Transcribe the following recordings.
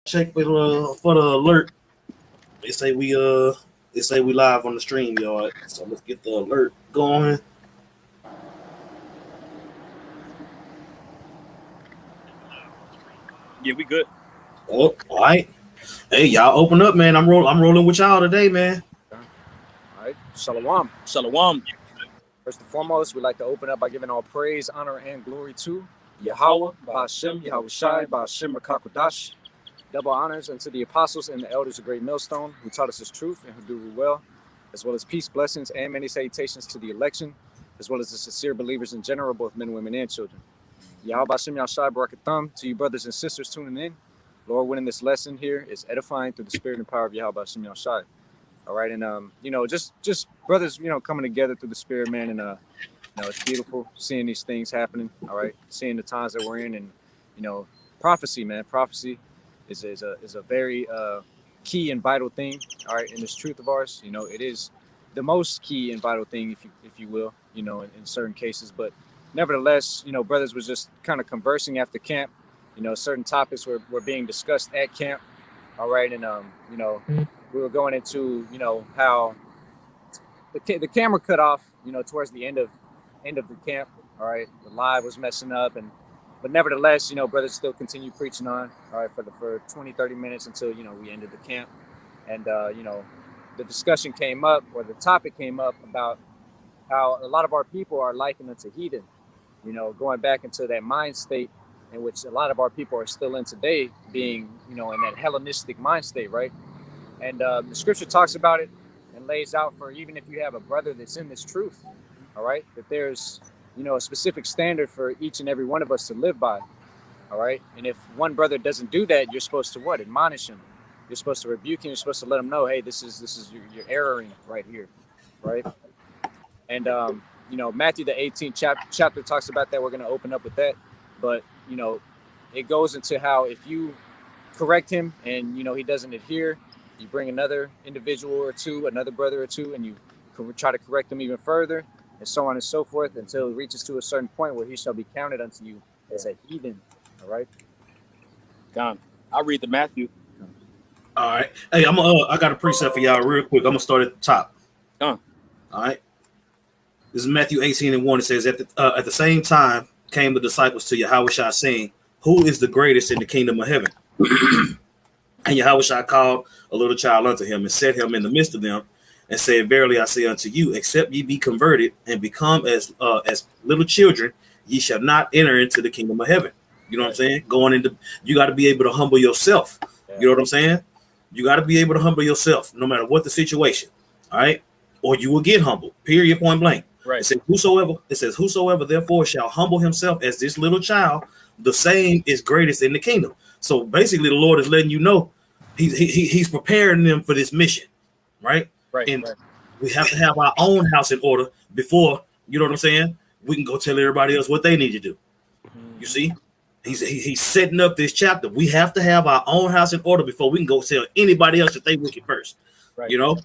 Check for the alert. They say we live on the stream yard. So let's get the alert going. Yeah, we good. Oh, all right. Hey, y'all open up, man. I'm rolling with y'all today, man. All right, Shalom. Shalom. First and foremost, we'd like to open up by giving all praise, honor, and glory to Yahweh, Ba'ashem, Yahweh Shai, Ba'ashem, Rakakwadash. Double honors unto the apostles and the elders of Great Millstone, who taught us his truth and who do well, as well as peace, blessings, and many salutations to the election, as well as the sincere believers in general, both men, women, and children. Yahweh, Ba'ashem, Yahweh Shai, Barakatham, to you brothers and sisters tuning in. Lord, winning this lesson here is edifying through the spirit and power of Yahweh, Ba'ashem, Yahweh Shai. All right, and just brothers, coming together through the spirit, man, and it's beautiful seeing these things happening. All right, seeing the times that we're in, and prophecy, man, prophecy is a very key and vital thing. All right, in this truth of ours, it is the most key and vital thing, if you will, in certain cases. But nevertheless, brothers was just kind of conversing after camp. Certain topics were being discussed at camp. All right, and we were going into how the camera cut off towards the end of the camp. All right, the live was messing up, but nevertheless, brothers still continue preaching on, all right, for 20-30 minutes until we ended the camp. And the discussion came up, or the topic came up, about how a lot of our people are likened unto heathen, going back into that mind state in which a lot of our people are still in today, being in that Hellenistic mind state, right? And the scripture talks about it and lays out for even if you have a brother that's in this truth, all right, that there's, a specific standard for each and every one of us to live by, all right? And if one brother doesn't do that, you're supposed to what? Admonish him. You're supposed to rebuke him. You're supposed to let him know, hey, this is you're erroring right here, right? And, Matthew, the 18th chapter talks about that. We're going to open up with that. But, it goes into how if you correct him and, he doesn't adhere, you bring another individual or two, another brother or two, and you try to correct them even further, and so on and so forth, until it reaches to a certain point where he shall be counted unto you as a heathen. All right? Gone. I'll read the Matthew. All right. Hey, I got a precept for y'all real quick. I'm gonna start at the top. Gone. All right. This is Matthew 18:1. It says, at the same time came the disciples to Yahushua, saying, who is the greatest in the kingdom of heaven? And Yahushua called a little child unto him and set him in the midst of them and said, verily I say unto you, except ye be converted and become as little children, ye shall not enter into the kingdom of heaven. You know what I'm saying? You got to be able to humble yourself. You know what I'm saying? You got to be able to humble yourself no matter what the situation. All right. Or you will get humbled, period, point blank. Right. It says, whosoever therefore shall humble himself as this little child, the same is greatest in the kingdom. So basically, the Lord is letting you know he's preparing them for this mission, right? Right. And we have to have our own house in order before, you know what I'm saying, we can go tell everybody else what they need to do. You see, he's setting up this chapter. We have to have our own house in order before we can go tell anybody else that they wicked first. Right. All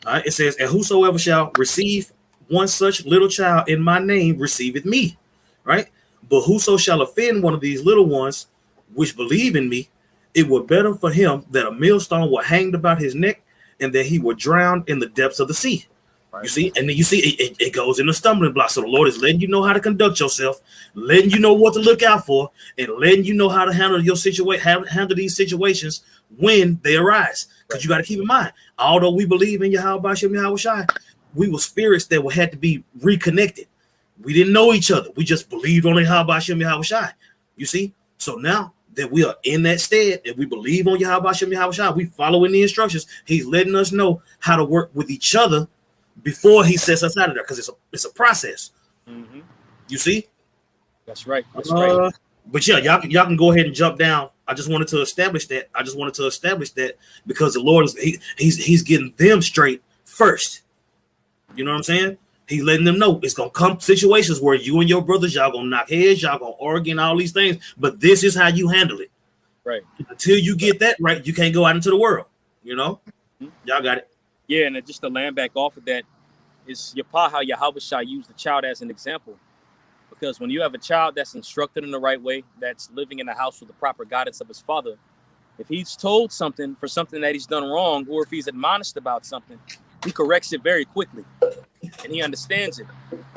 right. It says, and whosoever shall receive one such little child in my name receiveth me, right? But whoso shall offend one of these little ones which believe in me, it were better for him that a millstone were hanged about his neck and that he were drowned in the depths of the sea. Right. You see, and then you see it goes in a stumbling block. So the Lord is letting you know how to conduct yourself, letting you know what to look out for, and letting you know how to handle your situation, handle these situations when they arise. Because you got to keep in mind, although we believe in Yahweh Ba'ashem Yahweh Shai, we were spirits that had to be reconnected. We didn't know each other. We just believed on Yahweh Ba'ashem Yahweh Shai. You see? So now that we are in that stead and we believe on Yahweh Ba'ashem Yahweh Shai, we following the instructions. He's letting us know how to work with each other before he sets us out of there, because it's a process. Mm-hmm. You see? That's right. That's right. But yeah, y'all can go ahead and jump down. I just wanted to establish that. Because the Lord is he's getting them straight first. You know what I'm saying? He's letting them know it's gonna come situations where you and your brothers, y'all gonna knock heads, y'all gonna argue and all these things, but this is how you handle it. Right. Until you get that right, you can't go out into the world. Y'all got it. Yeah, and just to land back off of that is how Yahweh Shai used the child as an example. Because when you have a child that's instructed in the right way, that's living in a house with the proper guidance of his father, If he's told something for something that he's done wrong, or if he's admonished about something, he corrects it very quickly, and he understands it.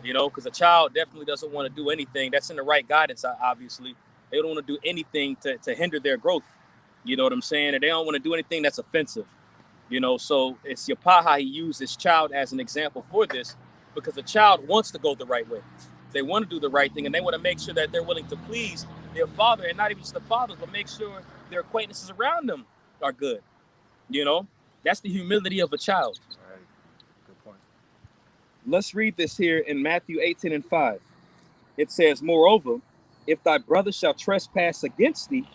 You know, because a child definitely doesn't want to do anything that's in the right guidance. Obviously, they don't want to do anything to hinder their growth. You know what I'm saying? And they don't want to do anything that's offensive. You know, so it's Yapa, he used his child as an example for this, because the child wants to go the right way. They want to do the right thing, and they want to make sure that they're willing to please their father, and not even just the fathers, but make sure their acquaintances around them are good. You know, that's the humility of a child. All right. Good point. Let's read this here in Matthew 18:5. It says, moreover, if thy brother shall trespass against thee,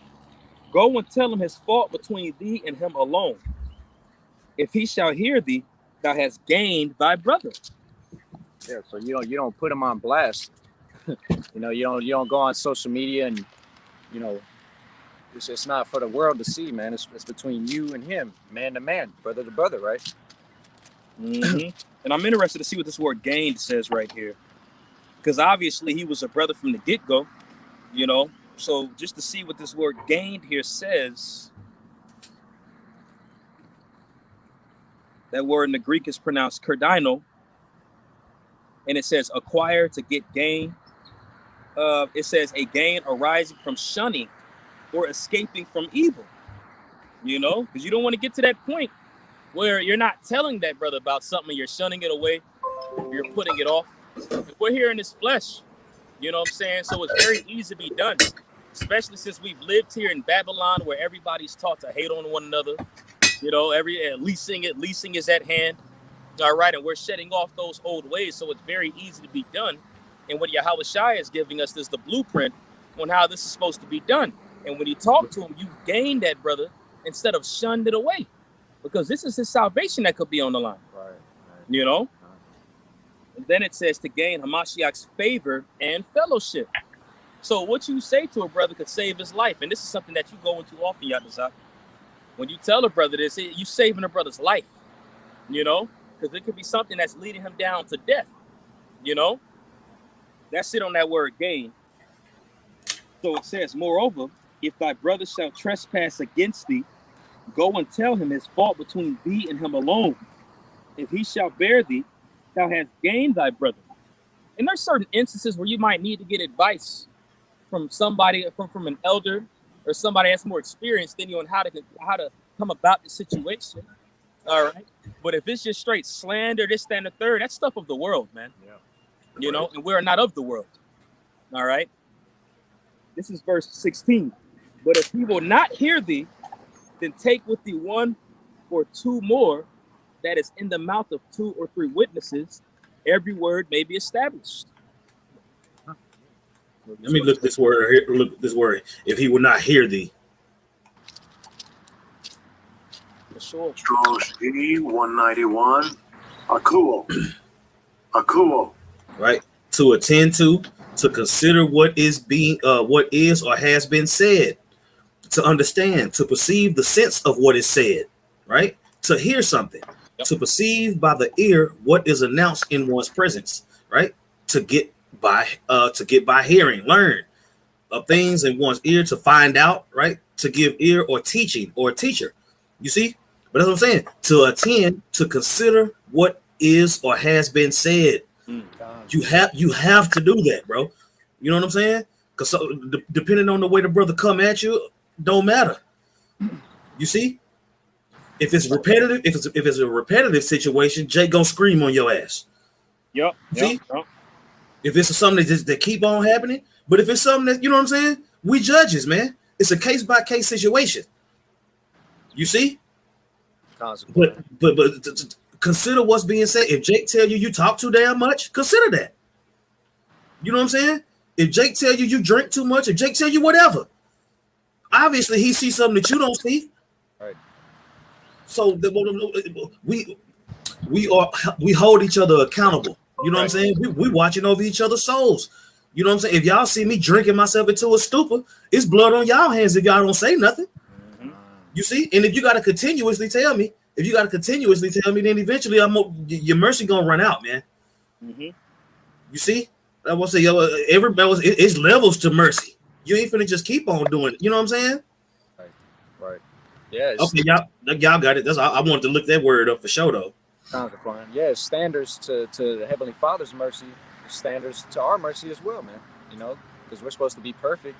go and tell him his fault between thee and him alone. If he shall hear thee, thou hast gained thy brother. Yeah, so you don't put him on blast. You know, you don't go on social media and, you know, it's not for the world to see, man. It's between you and him, man to man, brother to brother, right? Mm-hmm. And I'm interested to see what this word gained says right here, because obviously he was a brother from the get-go, you know. So just to see what this word gained here says, that word in the Greek is pronounced kerdino, and it says acquire, to get gain. It says a gain arising from shunning or escaping from evil, you know, because you don't want to get to that point where you're not telling that brother about something, you're shunning it away, you're putting it off. We're here in this flesh, you know what I'm saying? So it's very easy to be done, especially since we've lived here in Babylon, where everybody's taught to hate on one another. You know, leasing is at hand. All right, and we're shedding off those old ways, so it's very easy to be done. And what Yahweh Shai is giving us is the blueprint on how this is supposed to be done. And when you talk to him, you gain that brother instead of shunned it away, because this is his salvation that could be on the line. Right. You know? And then it says to gain Hamashiach's favor and fellowship. So what you say to a brother could save his life. And this is something that you go into often, Yadazak. When you tell a brother this, you saving a brother's life, you know? Because it could be something that's leading him down to death, you know? That's it on that word gain. So it says, moreover, if thy brother shall trespass against thee, go and tell him his fault between thee and him alone. If he shall bear thee, thou hast gained thy brother. And there's certain instances where you might need to get advice from somebody, from an elder, or somebody that's more experienced than you on how to come about the situation. All right. But if it's just straight slander, this, that, and the third, that's stuff of the world, man. Yeah. You know, and we're not of the world. All right. This is verse 16. But if he will not hear thee, then take with thee one or two more, that is in the mouth of 2 or 3 witnesses, every word may be established. Let me look this word here. Look this word. If he will not hear thee. Sure. Strong's E 191. Akuo. Right. To attend to consider what is or has been said, to understand, to perceive the sense of what is said, right? To hear something, to perceive by the ear what is announced in one's presence, right? To get by hearing, learn of things in one's ear, to find out, right? To give ear or teaching or teacher. You see? But that's what I'm saying. To attend, to consider what is or has been said. You have to do that, bro. You know what I'm saying? Because depending on the way the brother come at you, don't matter. You see? If it's repetitive, if it's a repetitive situation, Jake gonna scream on your ass. Yep. See? If it's something that keep on happening, but if it's something that, you know what I'm saying, we judges, man. It's a case by case situation. You see? But consider what's being said. If Jake tell you talk too damn much, consider that. You know what I'm saying? If Jake tell you drink too much, if Jake tell you whatever, obviously he sees something that you don't see. Right. So we hold each other accountable. You know what I'm saying? We watching over each other's souls. You know what I'm saying? If y'all see me drinking myself into a stupor, it's blood on y'all hands if y'all don't say nothing. You see? And if you got to continuously tell me, then eventually your mercy gonna run out, man. You see? I will say, it's levels to mercy. You ain't finna just keep on doing it. You know what I'm saying? Right. Yeah. Okay, y'all got it. That's I wanted to look that word up for sure though. Yeah, standards to the Heavenly Father's mercy, standards to our mercy as well, man. You know, because we're supposed to be perfect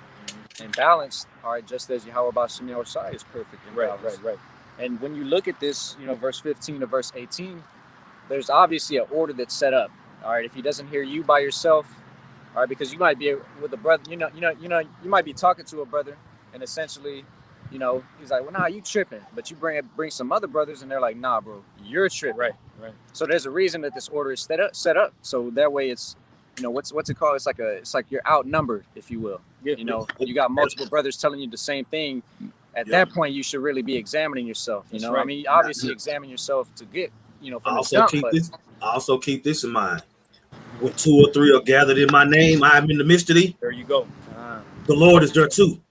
and balanced, all right, just as Yahweh B'Shem Yahushai is perfect and balanced. Right. And when you look at this, you know, verse 15 to verse 18, there's obviously an order that's set up. All right, if he doesn't hear you by yourself, all right, because you might be with a brother, you might be talking to a brother, and essentially, you know, he's like, well, nah, you tripping, but you bring some other brothers, and they're like, nah, bro, you're tripping. Right. So there's a reason that this order is set up. So that way, it's, you know, what's it called? It's like you're outnumbered, if you will. Yeah. You know, you got multiple brothers telling you the same thing. At that point, you should really be examining yourself. You know, right. I mean, obviously, examine yourself to get, you know, from Also keep this in mind. When 2 or 3 are gathered in my name, I am in the midst of thee. There you go. The Lord is there too.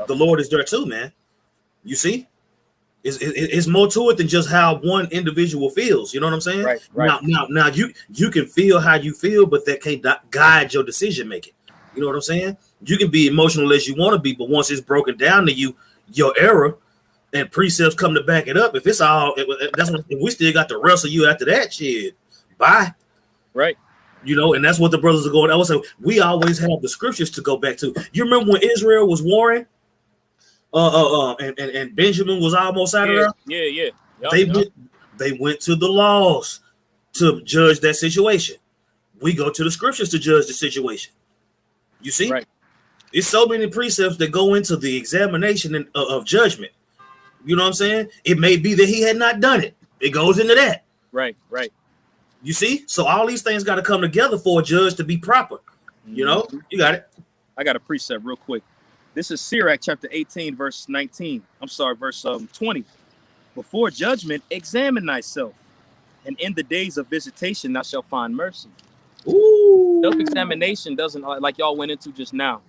The Lord is there too, man. You see, it's more to it than just how one individual feels. You know what I'm saying? Right. Now you can feel how you feel, but that can't guide your decision making. You know what I'm saying? You can be emotional as you want to be, but once it's broken down to you, your error and precepts come to back it up. If it's all, that's what we still got to wrestle you after that shit. Bye. Right. You know, and that's what the brothers are going. I would say we always have the scriptures to go back to. You remember when Israel was warring, and Benjamin was almost out of there. Yeah. They went to the laws to judge that situation. We go to the scriptures to judge the situation. You see, right? It's so many precepts that go into the examination of judgment. You know what I'm saying? It may be that he had not done it. It goes into that. Right. You see? So all these things got to come together for a judge to be proper. You know? You got it. I got a precept real quick. This is Sirach chapter 18, verse 19. I'm sorry, verse 20. Before judgment, examine thyself, and in the days of visitation thou shalt find mercy. Ooh. Self-examination doesn't, like y'all went into just now,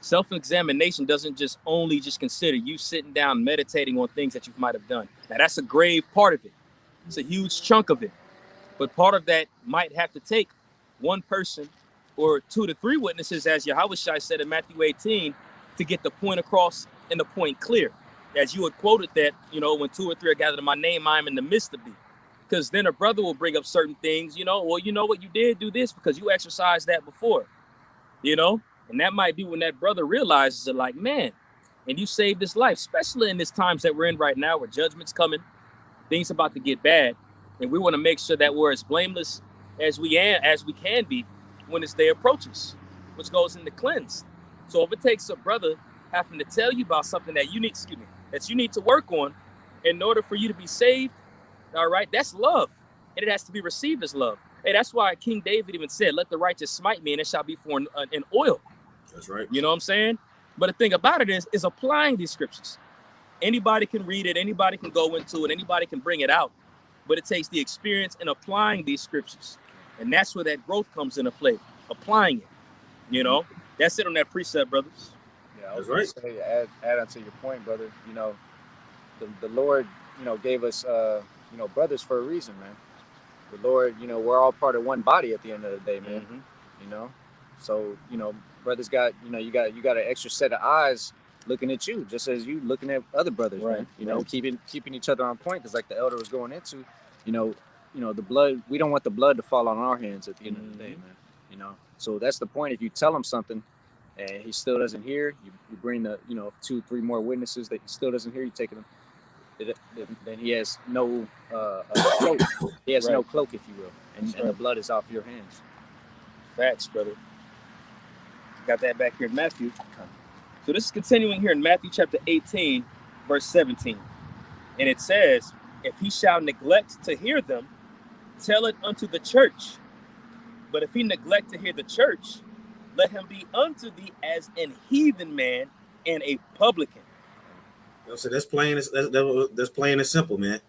self-examination doesn't just consider you sitting down meditating on things that you might have done. Now that's a grave part of it. It's a huge chunk of it. But part of that might have to take one person or 2 to 3 witnesses, as Yahushua said in Matthew 18, to get the point across and the point clear. As you had quoted that, you know, when 2 or 3 are gathered in my name, I am in the midst of thee. Because then a brother will bring up certain things, you know, well, you know what, you did do this because you exercised that before, you know, and that might be when that brother realizes it, like, man, and you saved his life, especially in these times that we're in right now where judgment's coming, things about to get bad. And we want to make sure that we're as blameless as we can be when this day approaches, which goes into cleanse. So if it takes a brother having to tell you about something that you need to work on in order for you to be saved, all right, that's love. And it has to be received as love. Hey, that's why King David even said, let the righteous smite me and it shall be for an oil. That's right. You know what I'm saying? But the thing about it is applying these scriptures. Anybody can read it. Anybody can go into it. Anybody can bring it out. But it takes the experience in applying these scriptures. And that's where that growth comes into play, applying it. You know, that's it on that precept, brothers. Yeah, I was right. Say, add on to your point, brother. You know, the Lord, you know, gave us, you know, brothers for a reason, man. The Lord, you know, we're all part of one body at the end of the day, man. You know, so, you know, brothers got, you know, you got an extra set of eyes looking at you, just as you looking at other brothers, right? Man. You know, keeping each other on point, because like the elder was going into, you know, the blood. We don't want the blood to fall on our hands at the end of the day, man. You know, so that's the point. If you tell him something and he still doesn't hear, you bring the, you know, 2, 3 more witnesses that he still doesn't hear. You take him. Then he has no cloak. He has no cloak, if you will, and the blood is off your hands. Facts, brother. Got that back here in Matthew. So this is continuing here in Matthew chapter 18, verse 17. And it says, if he shall neglect to hear them, tell it unto the church. But if he neglect to hear the church, let him be unto thee as an heathen man and a publican. So that's plain. That's plain and simple, man.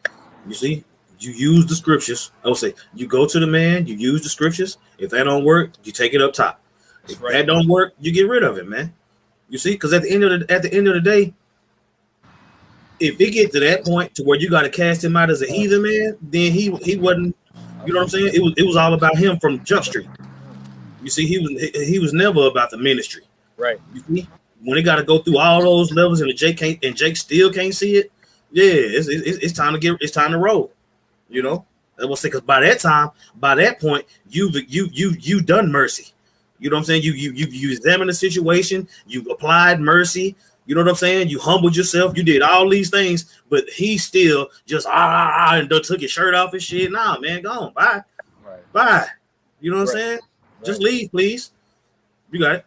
You see, you use the scriptures. I would say you go to the man, you use the scriptures. If that don't work, you take it up top. If that don't work, you get rid of it, man. You see, because at the end of the day, if it get to that point to where you got to cast him out as a heathen man, then he wasn't. You know what I'm saying? It was all about him from Jump Street. You see, he was never about the ministry. Right. You see? When it got to go through all those levels and Jake still can't see it, Yeah, it's time to it's time to roll. You know, I will say, because by that point, you've done mercy. You know what I'm saying? You examined the situation, you applied mercy. You know what I'm saying? You humbled yourself. You did all these things, but he still just and took his shirt off and shit. Nah, man, go on, bye, bye. You know what I'm saying? Just leave, please. You got it.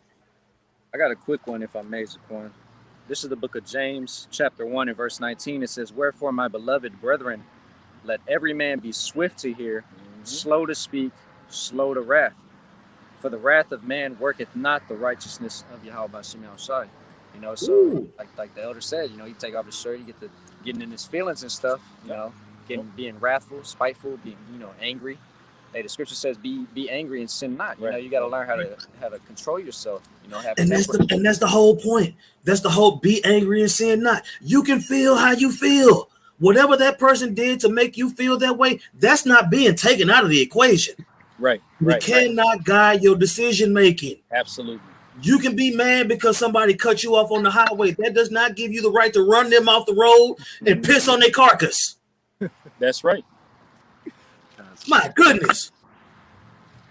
I got a quick one, if I may, Zaquan. This is the book of James, chapter 1 and verse 19. It says, "Wherefore, my beloved brethren, let every man be swift to hear, slow to speak, slow to wrath. For the wrath of man worketh not the righteousness of Yahweh Bashim Shai." You know, so like the elder said, you know, you take off his shirt, you get to getting in his feelings and stuff, you know, being wrathful, spiteful, being, you know, angry. Hey, the scripture says, "Be angry and sin not." You know, you got to learn how to control yourself. You know, have that's the whole point. That's the whole be angry and sin not. You can feel how you feel. Whatever that person did to make you feel that way, that's not being taken out of the equation. Right. We cannot guide your decision making. Absolutely. You can be mad because somebody cut you off on the highway. That does not give you the right to run them off the road and piss on their carcass. That's right. My goodness.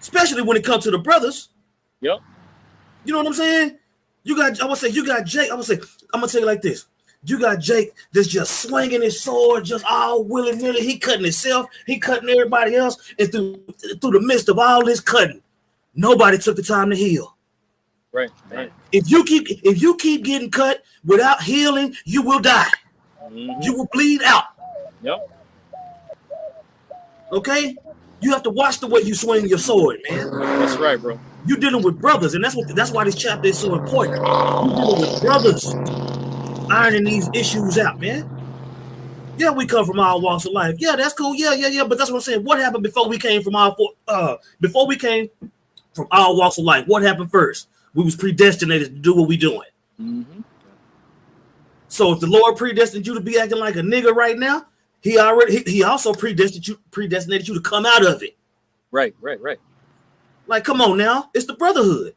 Especially when it comes to the brothers. Yep. You know what I'm saying? You got Jake. I'm gonna tell you like this. You got Jake that's just swinging his sword, just all willy-nilly. He cutting himself, he cutting everybody else, and through the midst of all this cutting, nobody took the time to heal. Right. If you keep getting cut without healing, you will die. You will bleed out. Yep. Okay? You have to watch the way you swing your sword, man. That's right, bro. You're dealing with brothers, and that's why this chapter is so important. You're dealing with brothers ironing these issues out, man. Yeah, we come from all walks of life. Yeah, that's cool. Yeah. But that's what I'm saying. What happened before we came from all walks of life? What happened first? We was predestinated to do what we doing. Mm-hmm. So if the Lord predestined you to be acting like a nigga right now, he also predestinated you to come out of it. Right. Like, come on now, it's the brotherhood.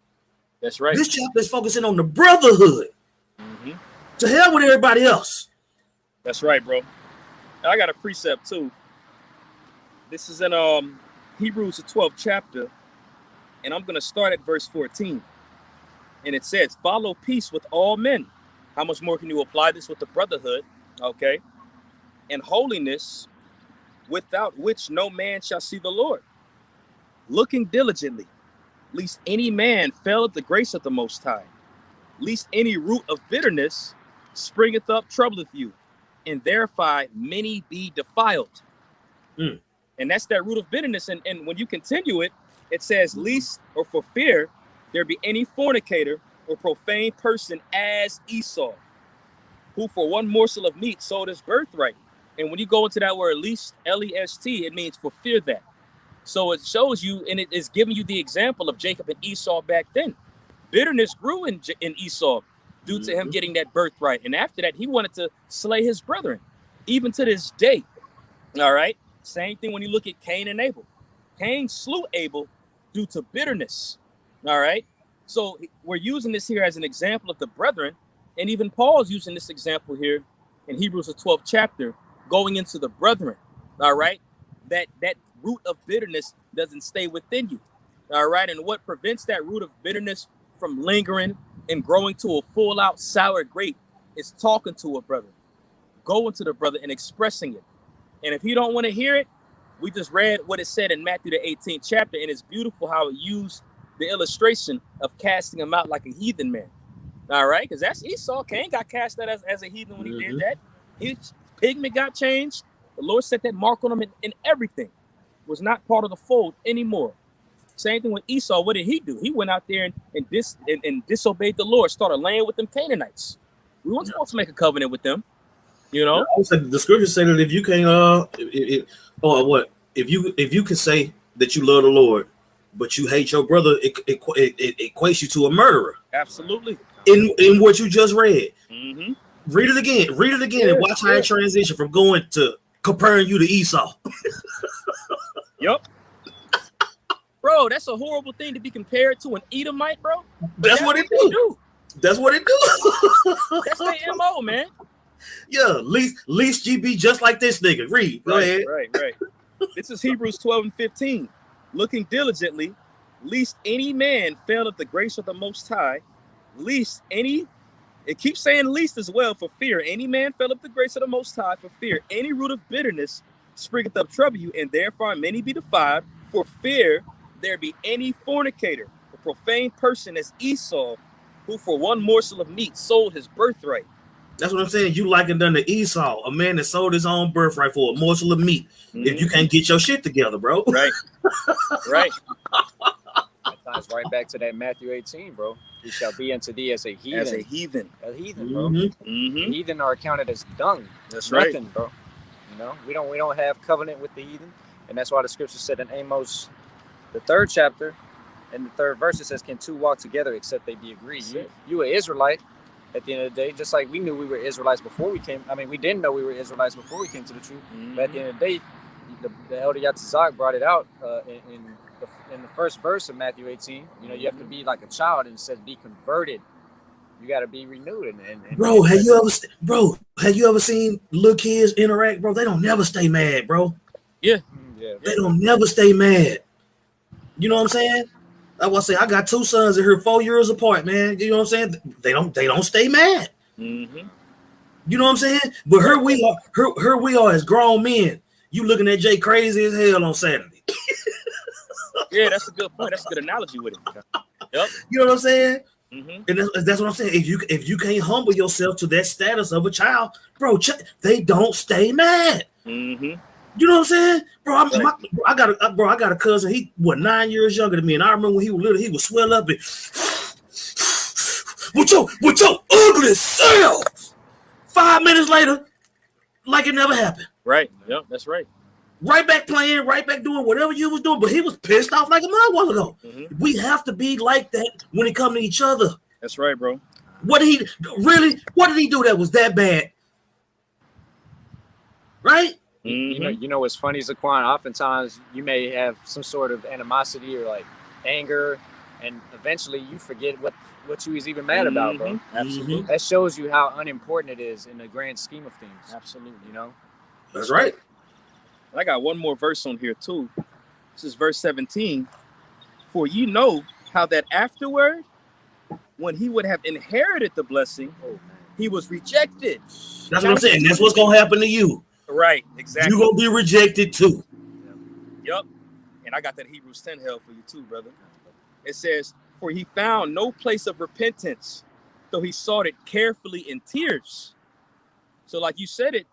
That's right. This chapter is focusing on the brotherhood. Mm-hmm. To hell with everybody else. That's right, bro. I got a precept too. This is in Hebrews the 12th chapter, and I'm gonna start at verse 14. And it says, "Follow peace with all men." How much more can you apply this with the brotherhood? Okay. "And holiness, without which no man shall see the Lord. Looking diligently, lest any man fail at the grace of the Most High, lest any root of bitterness springeth up, troubleth you, and thereby many be defiled." And that's that root of bitterness. And when you continue it, it says, "Lest, or for fear, there be any fornicator or profane person as Esau, who for one morsel of meat sold his birthright." And when you go into that word least, L-E-S-T, it means for fear that. So it shows you, and it is giving you the example of Jacob and Esau back then. Bitterness grew in Esau due to him getting that birthright. And after that, he wanted to slay his brethren, even to this day. All right. Same thing when you look at Cain and Abel. Cain slew Abel due to bitterness. All right. So we're using this here as an example of the brethren. And even Paul's using this example here in Hebrews the 12th chapter, going into the brethren. All right. That root of bitterness doesn't stay within you. All right. And what prevents that root of bitterness from lingering and growing to a full out sour grape is talking to a brother, going to the brother and expressing it. And if he don't want to hear it, we just read what it said in Matthew the 18th chapter, and it's beautiful how it used the illustration of casting him out like a heathen man. All right, because that's Esau. Cain got cast out as a heathen when he did that. His pigment got changed. The Lord set that mark on him, and everything was not part of the fold anymore. Same thing with Esau. What did he do? He went out there and disobeyed the Lord, started laying with them Canaanites. We weren't supposed to make a covenant with them, you know. The scriptures say that if you can, if you can say that you love the Lord, but you hate your brother, it equates you to a murderer. Absolutely. In what you just read. Mm-hmm. Read it again, and watch how it transition from going to comparing you to Esau. Yep. Bro, that's a horrible thing to be compared to an Edomite, bro. That's what it do. That's what it do. That's their MO, man. Yeah, least you be just like this nigga. Read. Go ahead. Right. This is Hebrews 12 and 15. Looking diligently, lest any man fail of the grace of the Most High, lest any, it keeps saying least as well, for fear any man fell of the grace of the Most High, for fear any root of bitterness springeth up trouble you, and therefore many be defiled, for fear there be any fornicator, a profane person as Esau, who for one morsel of meat sold his birthright. That's what I'm saying. You likened unto Esau, a man that sold his own birthright for a morsel of meat. If you can't get your shit together, bro. Right. That ties right back to that Matthew 18, bro. He shall be unto thee as a heathen. As a heathen. A heathen, bro. Heathen are accounted as dung. That's nothing, right, bro. You know, we don't have covenant with the heathen, and that's why the scripture said in Amos, the 3rd chapter, and the 3rd verse, it says, "Can two walk together except they be agreed?" You an Israelite at the end of the day, just like we knew we were Israelites before we came. I mean, we didn't know we were Israelites before we came to the truth. But at the end of the day, the elder Yatzizak brought it out in the first verse of Matthew 18. You know, you have to be like a child, and it says, "Be converted." You got to be renewed. And bro, have you ever seen little kids interact, bro? They don't never stay mad, bro. Yeah. They don't never stay mad. You know what I'm saying? I was say I got 2 sons that are 4 years apart, man. You know what I'm saying? They don't stay mad. You know what I'm saying? But here we are as grown men. You looking at Jay crazy as hell on Saturday. Yeah, that's a good point. That's a good analogy with it. Yep. You know what I'm saying? And that's what I'm saying. If you can't humble yourself to that status of a child, bro, they don't stay mad. You know what I'm saying, bro? I got a cousin. He 9 years younger than me, and I remember when he was little, he would swell up and with your ugly self. 5 minutes later, like it never happened. Right. Yep. That's right. Right back playing, right back doing whatever you was doing, but he was pissed off like a motherfucker ago. We have to be like that when it comes to each other. That's right, bro. What did he do that was that bad? Right? You know what's funny, Zaquan? Oftentimes you may have some sort of animosity or like anger, and eventually you forget what you was even mad about, bro. Absolutely. That shows you how unimportant it is in the grand scheme of things. Absolutely. You know? That's right. I got one more verse on here too. This is verse 17. For ye know how that afterward, when he would have inherited the blessing, he was rejected. That's what I'm saying. That's what's gonna happen to you. Right, exactly. You're gonna be rejected too. Yep. And I got that Hebrews 10 held for you too, brother. It says, for he found no place of repentance, though he sought it carefully in tears. So like you said it,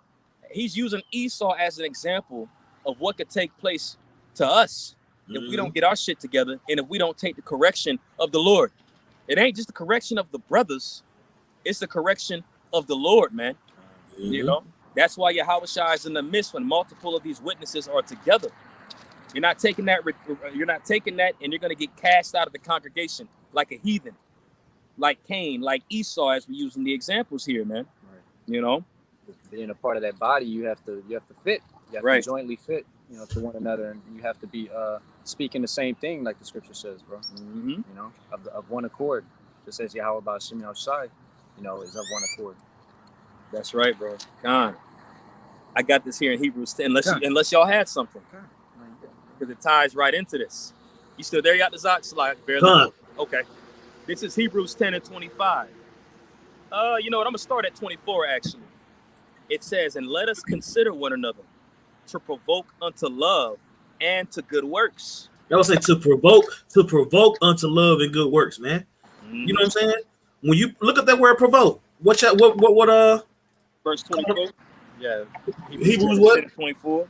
he's using Esau as an example of what could take place to us if we don't get our shit together and if we don't take the correction of the Lord. It ain't just the correction of the brothers, it's the correction of the Lord, man. You know, that's why Yahushua is in the midst when multiple of these witnesses are together. You're not taking that, and you're going to get cast out of the congregation like a heathen, like Cain, like Esau, as we're using the examples here, man. Right. You know, being a part of that body, you have to fit. You have to jointly fit, you know, to one another, and you have to be speaking the same thing, like the scripture says, bro. You know, of one accord. Just says Yahweh about Shimon outside, you know, is of one accord. That's right, bro. God, I got this here in Hebrews 10. Unless y'all had something, because it ties right into this. You still there? You got the Zach slide? Barely. Okay. This is Hebrews 10 and 25. You know what? I'm gonna start at 24 actually. It says, and let us consider one another to provoke unto love and to good works. I would say to provoke unto love and good works, man. You know what I'm saying? When you look at that word provoke, what verse 24? Yeah. Hebrews what? 24.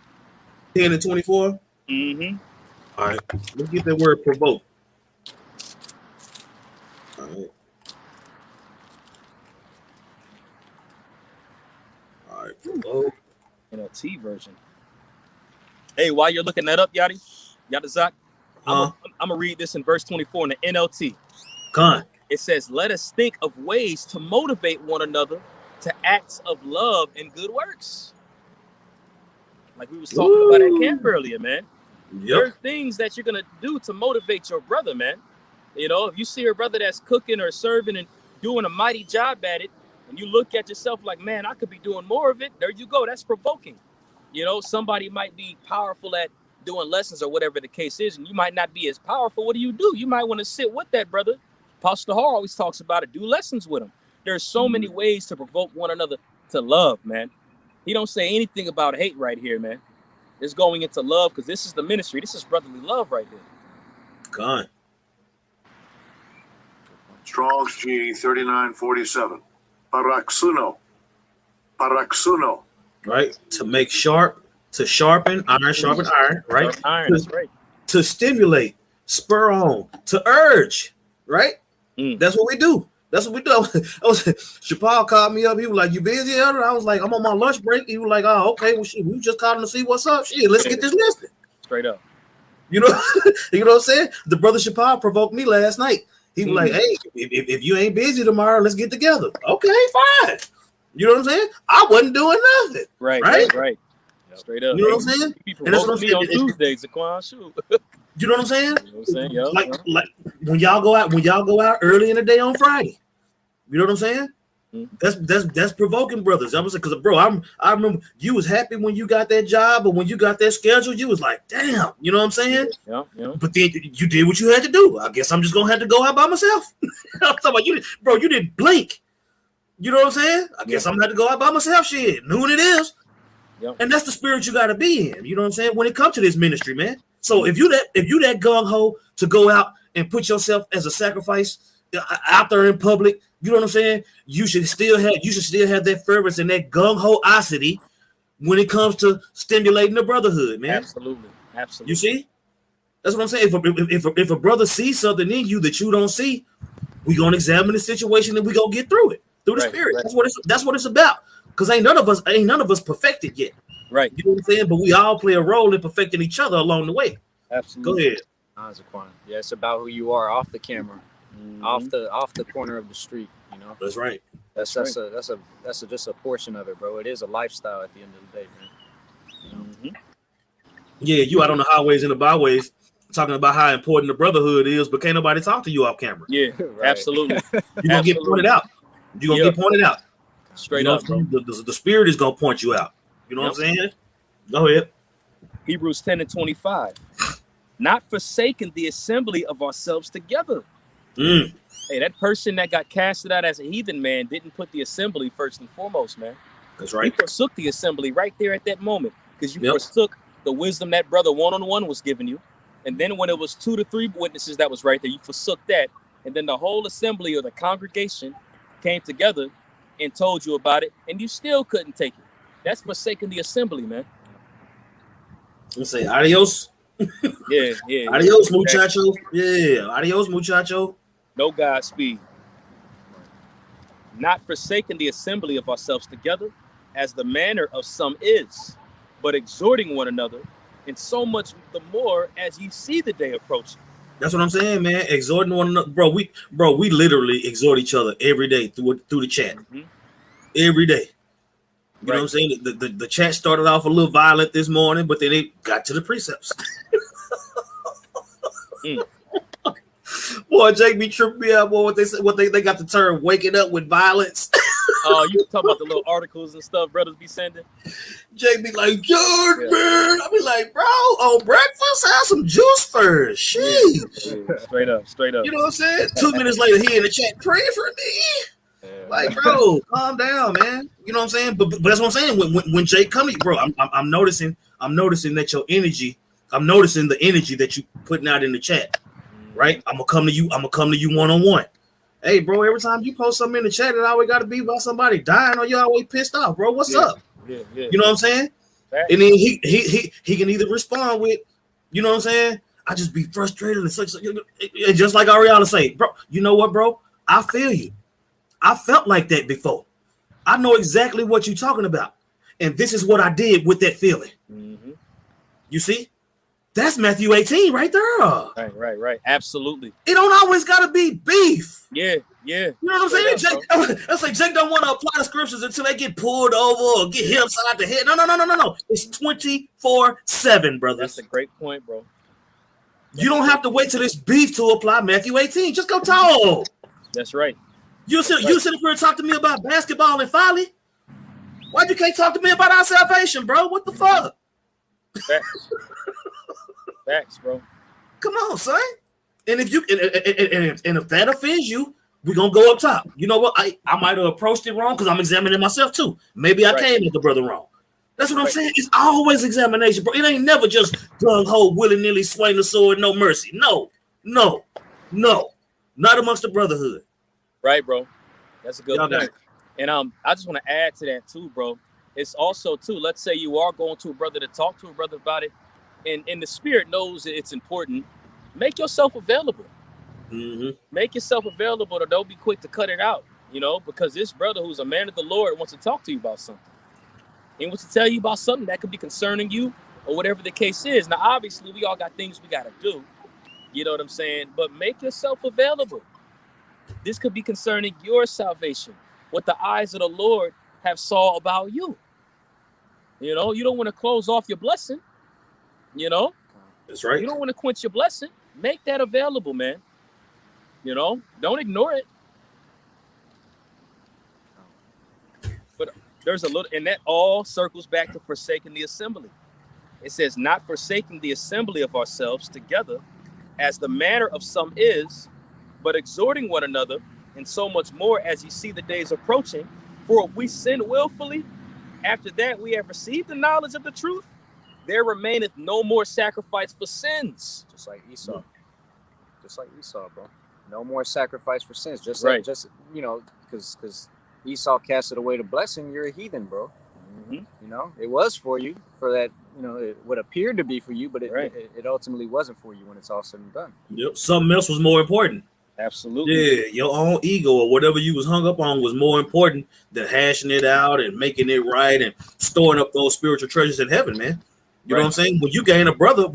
10 and 24? All right. Let's get that word provoke. All right. All right, provoke. NLT version. Hey, while you're looking that up, Yadazak, I'm gonna read this in verse 24 in the NLT. Con. It says, let us think of ways to motivate one another to acts of love and good works. Like we was talking about at camp earlier, man. There are things that you're gonna do to motivate your brother, man. You know, if you see your brother that's cooking or serving and doing a mighty job at it, and you look at yourself like, man, I could be doing more of it. There you go. That's provoking. You know, somebody might be powerful at doing lessons or whatever the case is, and you might not be as powerful. What do? You might want to sit with that brother. Pastor Hall always talks about it. Do lessons with him. There's so many ways to provoke one another to love, man. He don't say anything about hate right here, man. It's going into love, because this is the ministry. This is brotherly love right there. God. Strong's G 3947. Paraksuno. Paraksuno. Right? To make sharp, to sharpen, iron sharpen iron, right? Iron, that's right. To stimulate, spur on, to urge, right? That's what we do. That's what we do. Chappelle called me up. He was like, "You busy, Elder?" I was like, "I'm on my lunch break." He was like, "Oh, okay. Well, shit, we just called him to see what's up. Shit, let's get this listed." Straight up. You know, you know what I'm saying? The brother Chappelle provoked me last night. He was like, "Hey, if you ain't busy tomorrow, let's get together." Okay, fine. You know what I'm saying? I wasn't doing nothing. Right. Straight up. You know what I'm saying? And that's what I'm saying. On Tuesdays, Zaquan, shoot. You know what I'm saying? You know what I'm saying? Yo, like when y'all go out early in the day on Friday. You know what I'm saying? That's provoking, brothers. I was like, because bro, I remember you was happy when you got that job, but when you got that schedule, you was like, damn. You know what I'm saying? Yeah. But then you did what you had to do. I guess I'm just gonna have to go out by myself. I'm talking about you, bro. You didn't blink. You know what I'm saying? I guess I'm gonna have to go out by myself. Shit, noon it is. Yep. And that's the spirit you gotta be in. You know what I'm saying? When it comes to this ministry, man. So if you that gung ho to go out and put yourself as a sacrifice out there in public, you know what I'm saying? You should still have that fervence and that gung ho-osity when it comes to stimulating the brotherhood, man. Absolutely. You see? That's what I'm saying. If a brother sees something in you that you don't see, we're gonna examine the situation and we're gonna get through it through the spirit. Right. That's what it's about. Because ain't none of us perfected yet. Right. You know what I'm saying? But we all play a role in perfecting each other along the way. Absolutely. Go ahead. Yeah, it's about who you are off the camera, off the corner of the street. You know. That's right. That's just a portion of it, bro. It is a lifestyle at the end of the day, man. You know? Yeah, you out on the highways and the byways talking about how important the brotherhood is, but can't nobody talk to you off camera. Yeah, right. Absolutely. You're gonna get pointed out. You're gonna get pointed out. Straight up. The spirit is gonna point you out. You know what I'm saying? Go ahead. Hebrews 10:25. Not forsaking the assembly of ourselves together. Hey, that person that got casted out as a heathen man didn't put the assembly first and foremost, man. That's right. You forsook the assembly right there at that moment, because you forsook the wisdom that brother one-on-one was giving you. And then when it was 2 to 3 witnesses that was right there, you forsook that. And then the whole assembly or the congregation came together and told you about it, and you still couldn't take it. That's forsaking the assembly, man. Let's say adios. Yeah. Adios, muchacho. Yeah, adios, muchacho. No Godspeed. Not forsaking the assembly of ourselves together, as the manner of some is, but exhorting one another, and so much the more as you see the day approaching. That's what I'm saying, man. Exhorting one another, bro. We literally exhort each other every day through the chat. Every day. You know what I'm saying? The chat started off a little violent this morning, but then it got to the precepts. Boy, Jake be tripping me out, boy. What they got the term waking up with violence. Oh, you talk about the little articles and stuff brothers be sending? Jake be like, George, man. I be like, bro, on breakfast, have some juice first. Sheesh. Yeah. Straight up. You know what I'm saying? 2 minutes later, he in the chat, pray for me. Like, bro, calm down, man. You know what I'm saying? But that's what I'm saying. When Jake come to you, bro, I'm noticing that your energy, I'm noticing the energy that you putting out in the chat. Right? I'm gonna come to you one-on-one. Hey, bro, every time you post something in the chat, it always gotta be about somebody dying or you always pissed off, bro. What's up? Yeah. You know what I'm saying? Right. And then he can either respond with, you know what I'm saying? I just be frustrated and just like Ariana say, bro, you know what, bro? I feel you. I felt like that before. I know exactly what you're talking about. And this is what I did with that feeling. You see? That's Matthew 18 right there. Right. Absolutely. It don't always gotta be beef. Yeah. You know what I'm saying? Let's say Jake don't want to apply the scriptures until they get pulled over or get hit upside the head. No. It's 24/7, brothers. That's a great point, bro. You don't have to wait till this beef to apply Matthew 18. Just go talk. That's right. You sit up here and talk to me about basketball and folly. Why you can't talk to me about our salvation, bro? What the fuck? Facts. Facts, bro. Come on, son. And if you and if that offends you, we're gonna go up top. You know what? I might have approached it wrong because I'm examining myself too. Maybe I came at the brother wrong. That's what I'm saying. It's always examination, bro. It ain't never just gung ho, willy-nilly swing the sword, no mercy. No. Not amongst the brotherhood. Right, bro. That's a good point. And I just want to add to that too, bro. It's also too, let's say you are going to a brother to talk to a brother about it, and the spirit knows that it's important. Make yourself available. Mm-hmm. Make yourself available, or don't be quick to cut it out, because this brother who's a man of the Lord wants to talk to you about something. He wants to tell you about something that could be concerning you or whatever the case is. Now, obviously, we all got things we got to do. You know what I'm saying? But make yourself available. This could be concerning your salvation, what the eyes of the Lord have saw about you. You don't want to close off your blessing. That's right. You don't want to quench your blessing. Make that available, man. Don't ignore it. But there's a little, and that all circles back to forsaking the assembly. It says, not forsaking the assembly of ourselves together, as the manner of some is, but exhorting one another, and so much more as you see the days approaching. For if we sin willfully, after that we have received the knowledge of the truth, there remaineth no more sacrifice for sins. Just like Esau. Bro. No more sacrifice for sins. Just because Esau casted away the blessing, you're a heathen, bro. Mm-hmm. It was for you, for that, it would appear to be for you, but it ultimately wasn't for you when it's all said and done. Yep, something else was more important. Absolutely. Yeah, your own ego or whatever you was hung up on was more important than hashing it out and making it right and storing up those spiritual treasures in heaven, man. You know what I'm saying? When you gain a brother, and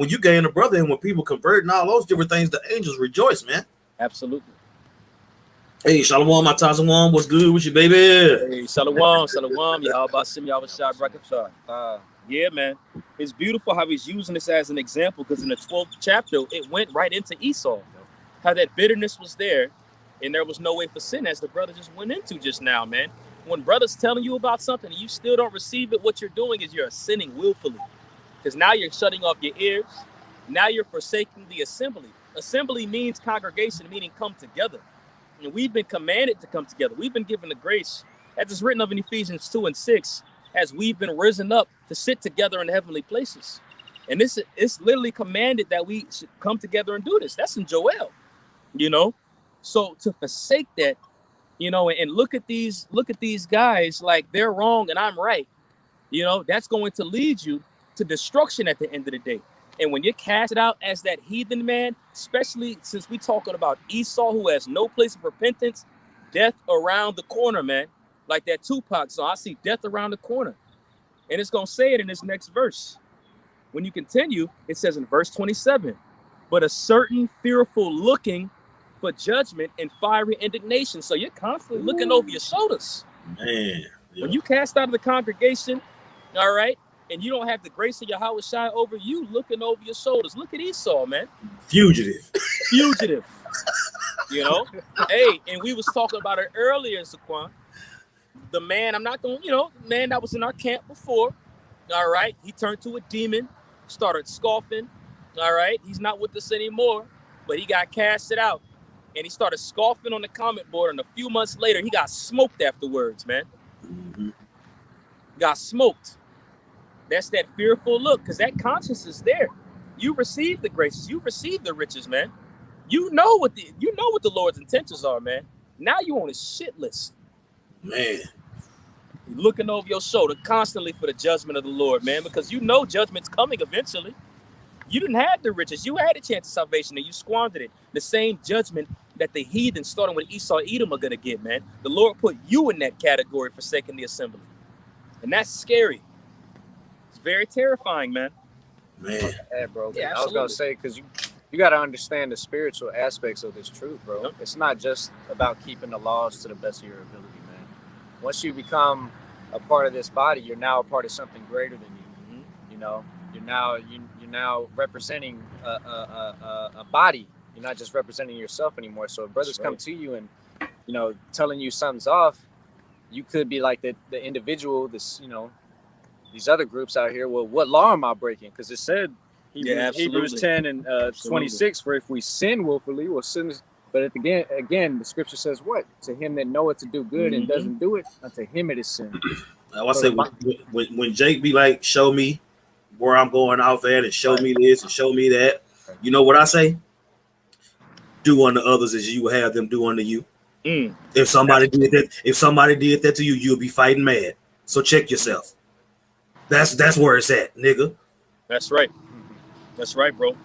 when people convert and all those different things, the angels rejoice, man. Absolutely. Hey, Shalom, my Tazawam, what's good with you, baby? Hey, Shalom, Yahweh Basim, Yahweh Shai, Brakatah. Yeah, man. It's beautiful how he's using this as an example, because in the 12th chapter, it went right into Esau. How that bitterness was there, and there was no way for sin, as the brother just went into just now, man. When brother's telling you about something and you still don't receive it, what you're doing is you're sinning willfully. Because now you're shutting off your ears. Now you're forsaking the assembly. Assembly means congregation, meaning come together. And we've been commanded to come together. We've been given the grace, as it's written of in Ephesians 2:6, as we've been risen up to sit together in heavenly places. And it's literally commanded that we should come together and do this. That's in Joel, So to forsake that, and look at these guys like they're wrong and I'm right. That's going to lead you to destruction at the end of the day. And when you're casted out as that heathen man, especially since we're talking about Esau, who has no place of repentance, death around the corner, man. Like that Tupac song, I see death around the corner. And it's going to say it in this next verse. When you continue, it says in verse 27, but a certain fearful looking for judgment and fiery indignation. So you're constantly looking over your shoulders. Man. Yeah. When you cast out of the congregation, all right, and you don't have the grace of Yahweh Shai over you, looking over your shoulders. Look at Esau, man. Fugitive. Hey, and we was talking about it earlier, Zaquan. The man, I'm not going to, man that was in our camp before, all right, he turned to a demon, started scoffing, all right, he's not with us anymore, but he got casted out, and he started scoffing on the comment board, and a few months later, he got smoked afterwards, man. Mm-hmm. Got smoked. That's that fearful look, because that conscience is there. You receive the graces, you receive the riches, man. You know what the Lord's intentions are, man. Now you on his shit list. Man. You're looking over your shoulder constantly for the judgment of the Lord, man, because you know judgment's coming eventually. You didn't have the riches. You had a chance of salvation and you squandered it. The same judgment that the heathen, starting with Esau, Edom, are going to get, man. The Lord put you in that category, forsaking the assembly. And that's scary. It's very terrifying, man. Man. Yeah, bro. Yeah, I was going to say, because you got to understand the spiritual aspects of this truth, bro. Yep. It's not just about keeping the laws to the best of your ability, man. Once you become a part of this body, you're now a part of something greater than you. Mm-hmm. You're now representing a body. You're not just representing yourself anymore. So if brothers come to you and you know, telling you something's off, you could be like the individual, this, you know, these other groups out here. Well, what law am I breaking? Because it said Hebrews 10 and 26, for if we sin willfully, we'll sin. But again, the scripture says what? To him that knoweth to do good and doesn't do it, unto him it is sin. I say when Jake be like, show me where I'm going off at, and show me this and show me that. You know what I say? Do unto others as you have them do unto you. If somebody did that to you, you'll be fighting mad. So check yourself. That's where it's at, nigga. That's right. That's right, bro.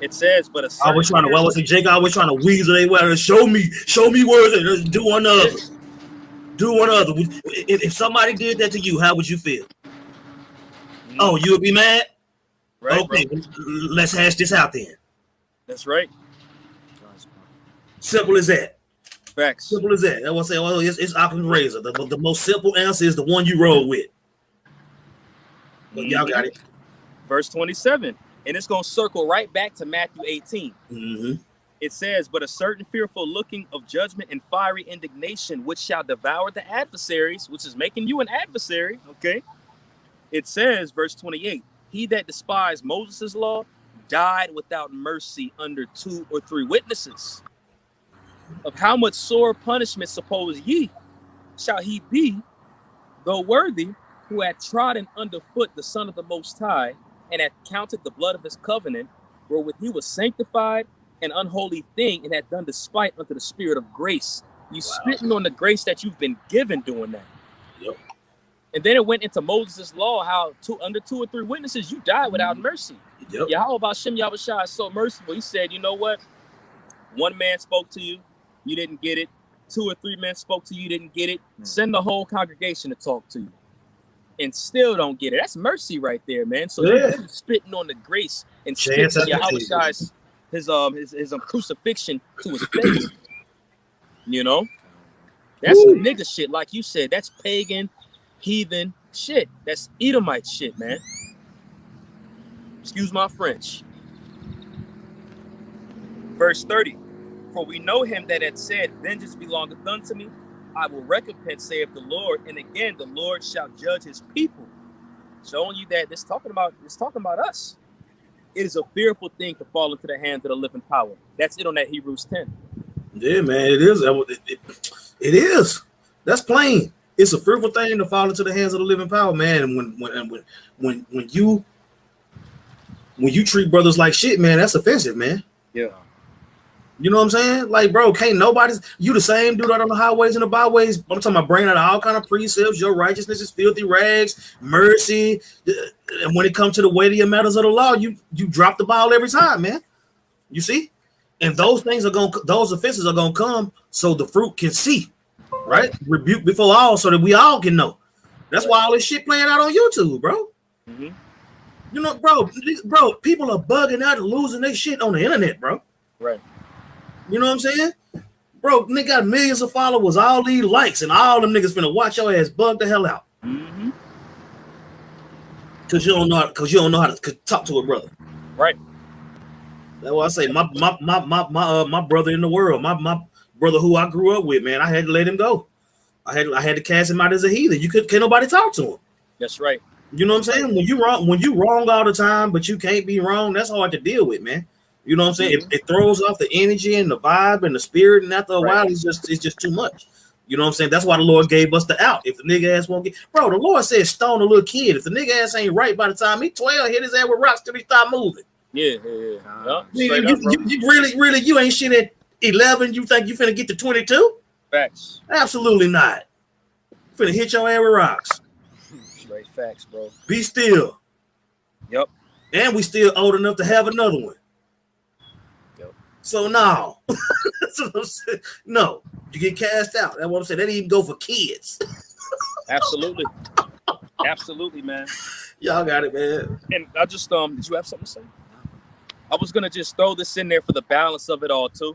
It says, but I was trying to. Jake always trying to weasel they well. Show me where it's at. Do unto others. Do unto others. If somebody did that to you, how would you feel? Oh, you would be mad. Right, okay, bro. Let's hash this out then. That's right. Simple as that. Facts. Simple as that. I will say, well, it's Occam's razor. The most simple answer is the one you roll with. But y'all got it. Verse 27. And it's going to circle right back to Matthew 18. It says, but a certain fearful looking of judgment and fiery indignation, which shall devour the adversaries, which is making you an adversary. Okay. It says, verse 28, he that despised Moses' law died without mercy under 2 or 3 witnesses. Of how much sore punishment suppose ye shall he be, though worthy, who had trodden underfoot the Son of the Most High, and had counted the blood of his covenant, wherewith he was sanctified, an unholy thing, and had done despite unto the Spirit of grace. You spitting on the grace that you've been given doing that. Yep. And then it went into Moses' law, how under 2 or 3 witnesses, you die without mercy. Yep. Yahweh Hashem Yahushua is so merciful. He said, you know what? 1 man spoke to you, you didn't get it. 2 or 3 men spoke to you, didn't get it. Send the whole congregation to talk to you, and still don't get it. That's mercy right there, man. So you're spitting on the grace and spitting Yahweh's his crucifixion to his face. You know, that's nigga shit, like you said. That's pagan, heathen shit. That's Edomite shit, man. Excuse my French. Verse 30. For we know him that had said, vengeance belongeth unto me, I will recompense, saith the Lord. And again, the Lord shall judge his people. Showing you that it's talking about us. It is a fearful thing to fall into the hands of the living power. That's it on that Hebrews 10. Yeah, man, it is. It is. That's plain. It's a fearful thing to fall into the hands of the living power, man. And when you treat brothers like shit, man, that's offensive, man. Yeah. You know what I'm saying? Like, bro, can't nobody's you the same dude out on the highways and the byways. I'm talking about bringing out all kind of precepts. Your righteousness is filthy rags, mercy. And when it comes to the weightier matters of the law, you drop the ball every time, man. You see? And those offenses are gonna come so the fruit can see, right? Rebuke before all, so that we all can know. That's why all this shit playing out on YouTube, bro. You know, bro, people are bugging out and losing their shit on the internet, bro. Right. You know what I'm saying? Bro, nigga got millions of followers, all these likes, and all them niggas finna watch your ass bug the hell out. Cause you don't know how to talk to a brother. Right. That's what I say. My brother in the world, my brother who I grew up with, man, I had to let him go. I had to cast him out as a heathen. Can't nobody talk to him. That's right. You know what I'm saying? When you wrong all the time, but you can't be wrong, that's hard to deal with, man. You know what I'm saying? It throws off the energy and the vibe and the spirit, and after a while, it's just too much. You know what I'm saying? That's why the Lord gave us the out. If the nigga ass won't get, bro, the Lord said stone a little kid. If the nigga ass ain't right by the time he 12, hit his ass with rocks till he start moving. Yeah. You really, you ain't shit at 11. You think you finna get to 22? Facts. Absolutely not. Finna hit your ass with rocks. Straight facts, bro. Be still. Yep. And we still old enough to have another one. So no, no, you get cast out. That's what I'm saying. They didn't even go for kids. Absolutely, man. Y'all got it, man. And I just did you have something to say? I was gonna just throw this in there for the balance of it all too,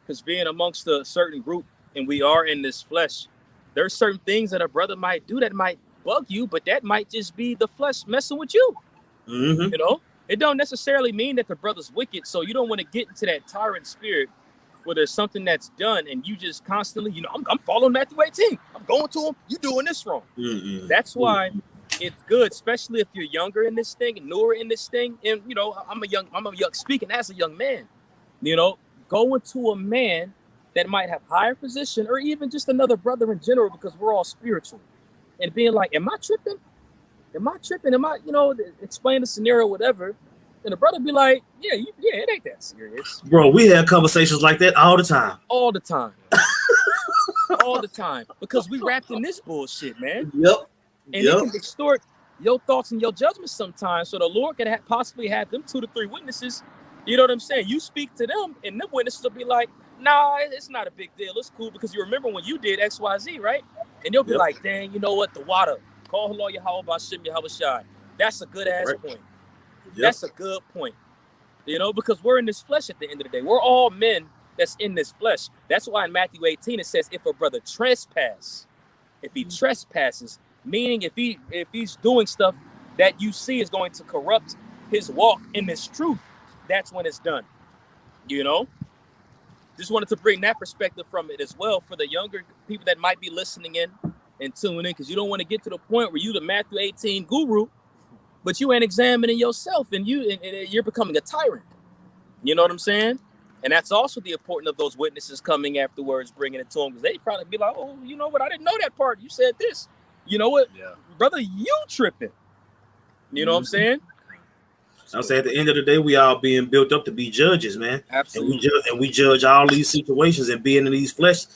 because being amongst a certain group and we are in this flesh, there's certain things that a brother might do that might bug you, but that might just be the flesh messing with you. You know. It don't necessarily mean that the brother's wicked, so you don't want to get into that tyrant spirit where there's something that's done and you just constantly, I'm following Matthew 18. I'm going to him. You doing this wrong. That's why it's good, especially if you're younger in this thing and newer in this thing. And, I'm a young, speaking as a young man, going to a man that might have higher position or even just another brother in general, because we're all spiritual, and being like, am I tripping? Am I, explain the scenario, whatever. And the brother be like, yeah, it ain't that serious. Bro, we have conversations like that all the time. All the time. All the time. Because we wrapped in this bullshit, man. Yep. And it can distort your thoughts and your judgments sometimes. So the Lord could possibly have them 2 to 3 witnesses. You know what I'm saying? You speak to them, and them witnesses will be like, nah, it's not a big deal. It's cool because you remember when you did X, Y, Z, right? And they'll be like, dang, you know what? The water. Call Lord Yahweh Bashim Yahweh Shai. That's a good ass point. That's a good point. Because we're in this flesh at the end of the day. We're all men that's in this flesh. That's why in Matthew 18 it says, if a brother trespass, if he trespasses, meaning if he's doing stuff that you see is going to corrupt his walk in this truth, that's when it's done. Just wanted to bring that perspective from it as well for the younger people that might be listening in and tuning in, because you don't want to get to the point where you the Matthew 18 guru, but you ain't examining yourself and you're becoming a tyrant. You know what I'm saying? And that's also the importance of those witnesses coming afterwards, bringing it to them, because they probably be like, oh, you know what? I didn't know that part. You said this. You know what? Yeah. Brother, you tripping. You know what I'm saying? I'll say at the end of the day, we all being built up to be judges, man. Absolutely. And we judge all these situations, and being in this flesh,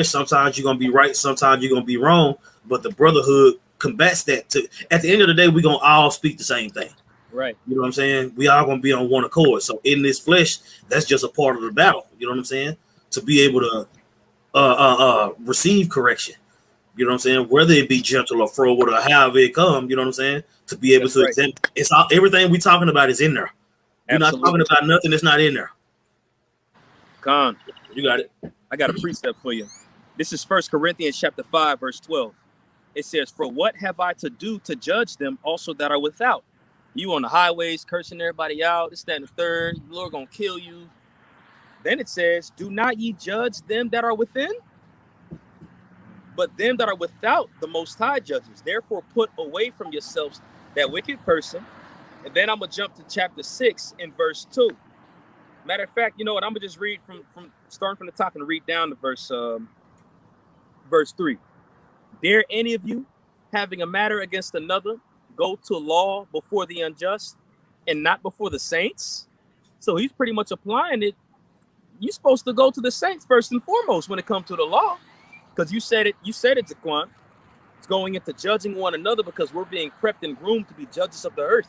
sometimes you're going to be right, sometimes you're going to be wrong. But the brotherhood combats that. At the end of the day, we're going to all speak the same thing. Right. You know what I'm saying? We all going to be on one accord. So in this flesh, that's just a part of the battle. You know what I'm saying? To be able to receive correction. You know what I'm saying? Whether it be gentle or forward or however it come, you know what I'm saying? To be able to examine, it's all, everything we talking about is in there. You're not talking about nothing that's not in there. Con, you got it. I got a precept for you. This is 1 Corinthians chapter 5, verse 12. It says, for what have I to do to judge them also that are without? You on the highways cursing everybody out, this, that, and the third. The Lord gonna kill you. Then it says, do not ye judge them that are within? But them that are without the Most High judges. Therefore, put away from yourselves that wicked person. And then I'm going to jump to chapter 6 in verse 2. Matter of fact, you know what? I'm going to just read from starting from the top and read down to verse 3. Dare any of you, having a matter against another, go to law before the unjust and not before the saints? So he's pretty much applying it. You're supposed to go to the saints first and foremost when it comes to the law. Because you said it, Zaquan. It's going into judging one another because we're being prepped and groomed to be judges of the earth.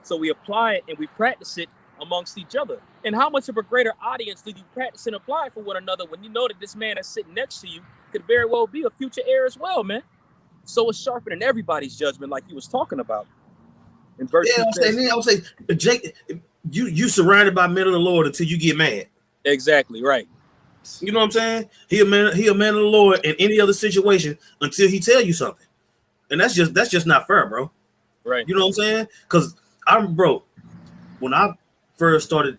So we apply it and we practice it amongst each other. And how much of a greater audience do you practice and apply for one another when you know that this man that's sitting next to you could very well be a future heir as well, man? So it's sharpening everybody's judgment, like you was talking about. In verse I would say, Jake, you surrounded by men of the Lord until you get mad. Exactly right. You know what I'm saying? He a man of the Lord in any other situation until he tell you something, and that's just not fair, bro. Right? You know what I'm saying? Because when I first started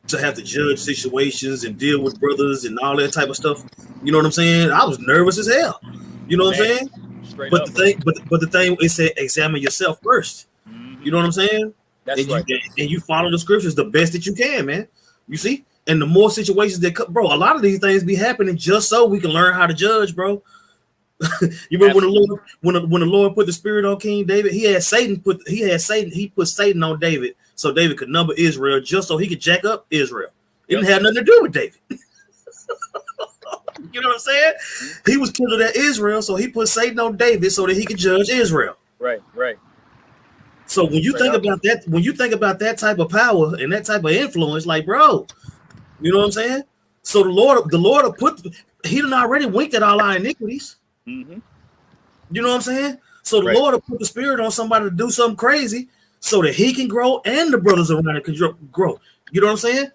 to have to judge situations and deal with brothers and all that type of stuff, you know what I'm saying? I was nervous as hell. You know what I'm saying? But the thing is, say examine yourself first. Mm-hmm. You know what I'm saying? That's right. And you follow the scriptures the best that you can, man. You see? And the more situations that come, bro, a lot of these things be happening just so we can learn how to judge, bro. You remember when the Lord put the spirit on King David, he put Satan on David so David could number Israel just so he could jack up Israel. It didn't have nothing to do with David. You know what I'm saying? He was killed at Israel, so he put Satan on David so that he could judge Israel. Right. So when you think about that type of power and that type of influence, like, bro, you know what I'm saying? So the Lord he done already winked at all our iniquities. Mm-hmm. You know what I'm saying? So the Lord will put the spirit on somebody to do something crazy so that he can grow and the brothers around it can grow. You know what I'm saying?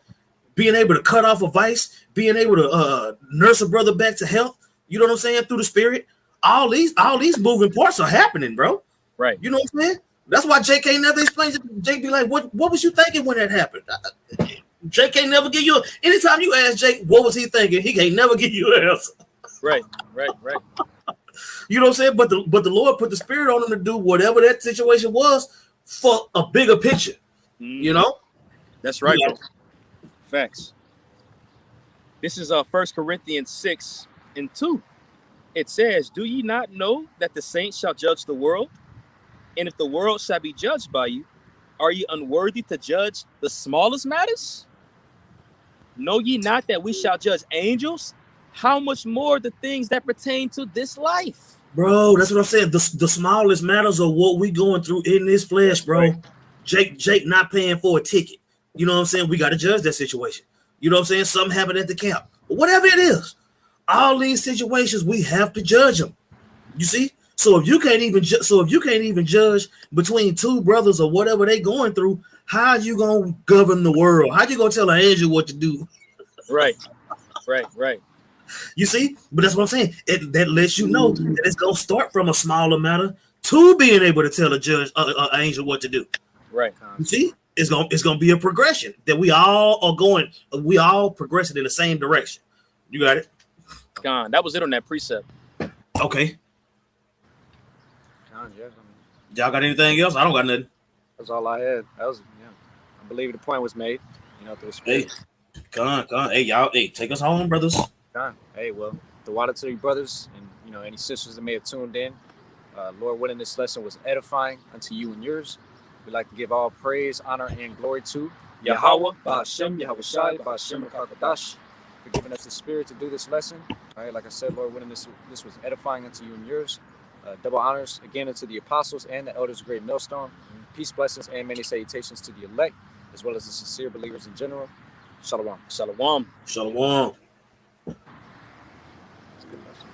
Being able to cut off a vice, being able to nurse a brother back to health. You know what I'm saying? Through the spirit. All these moving parts are happening, bro. Right. You know what I'm saying? That's why Jake ain't never explained it. Jake be like, what was you thinking when that happened? Jake can't never give you. Anytime you ask Jake, what was he thinking? He can't never give you an answer. Right. You know what I'm saying? But the Lord put the Spirit on him to do whatever that situation was for a bigger picture. You know? That's right, bro. Facts. This is 1 Corinthians 6:2. It says, "Do ye not know that the saints shall judge the world? And if the world shall be judged by you, are ye unworthy to judge the smallest matters? Know ye not that we shall judge angels? How much more the things that pertain to this life?" Bro, that's what I'm saying. The smallest matters are what we going through in this flesh, bro. Right. Jake not paying for a ticket. You know what I'm saying? We got to judge that situation. You know what I'm saying? Something happened at the camp. Whatever it is, all these situations, we have to judge them. You see? So if you can't even judge between two brothers or whatever they going through, how you gonna govern the world? How you gonna tell an angel what to do? Right. You see? But that's what I'm saying. That lets you know that it's gonna start from a smaller matter to being able to tell a judge, an angel what to do. Right. You see? It's gonna be a progression that we all progressing in the same direction. You got it? God, that was it on that precept. Okay. Yeah. Y'all got anything else? I don't got nothing. That's all I had. That was, I believe the point was made. Through spirit. Hey, come on. Hey, y'all. Hey, take us home, brothers. Hey, well, the water to you brothers and any sisters that may have tuned in. Lord willing, this lesson was edifying unto you and yours. We'd like to give all praise, honor, and glory to Yahweh, Ba'ashem, Yahweh Shai, Ba'ashem, Kakadash, for giving us the spirit to do this lesson. All right, like I said, Lord willing, this was edifying unto you and yours. Double honors again unto the apostles and the elders of Great Millstone. Peace, blessings, and many salutations to the elect, as well as the sincere believers in general. Shalom. Shalom. Shalom.